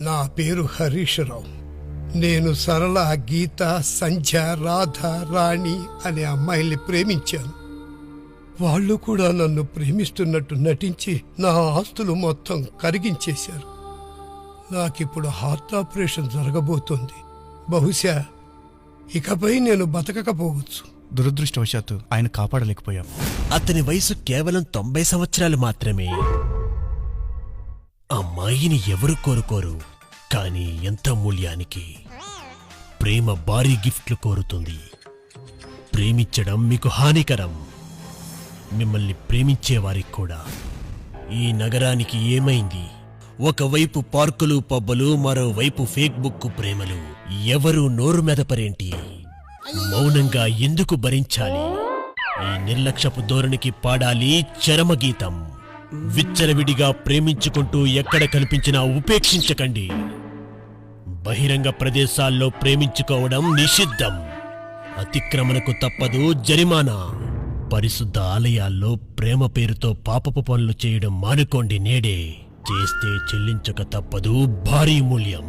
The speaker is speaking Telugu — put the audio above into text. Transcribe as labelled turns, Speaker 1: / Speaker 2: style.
Speaker 1: నా పేరు హరీష్ రావు. నేను సరళ, గీత, సంధ్య, రాధ, రాణి అనే అమ్మాయిల్ని ప్రేమించాను. వాళ్ళు కూడా నన్ను ప్రేమిస్తున్నట్టు నటించి నా ఆస్తులు మొత్తం కరిగించేశారు. నాకిప్పుడు హార్ట్ ఆపరేషన్ జరగబోతోంది. బహుశా ఇకపై నేను బతకకపోవచ్చు.
Speaker 2: దురదృష్టవశాత్తు ఆయన కాపాడలేకపోయాం.
Speaker 3: అతని వయసు కేవలం 90 సంవత్సరాలు మాత్రమే. అమ్మాయిని ఎవరు కోరుకోరు, కానీ ఎంత మూల్యానికి? ప్రేమ భారీ గిఫ్ట్లు కోరుతుంది. ప్రేమించడం మీకు హానికరం. మిమ్మల్ని ప్రేమించేవారికి కూడా. ఈ నగరానికి ఏమైంది? ఒకవైపు పార్కులు, పబ్బులు, మరోవైపు ఫేస్బుక్ ప్రేమలు. ఎవరు నోరు మెదపరేంటి? మౌనంగా ఎందుకు భరించాలి? ఈ నిర్లక్ష్యపు ధోరణికి పాడాలి చరమగీతం. విచ్చలవిడిగా ప్రేమించుకుంటూ ఎక్కడ కనిపించినా ఉపేక్షించకండి. బహిరంగ ప్రదేశాల్లో ప్రేమించుకోవడం నిషిద్ధం. అతిక్రమణకు తప్పదు జరిమానా. పరిశుద్ధ ఆలయాల్లో ప్రేమ పేరుతో పాపపు పనులు చేయడం మానుకోండి. నేడే చేస్తే చెల్లించక తప్పదు భారీ మూల్యం.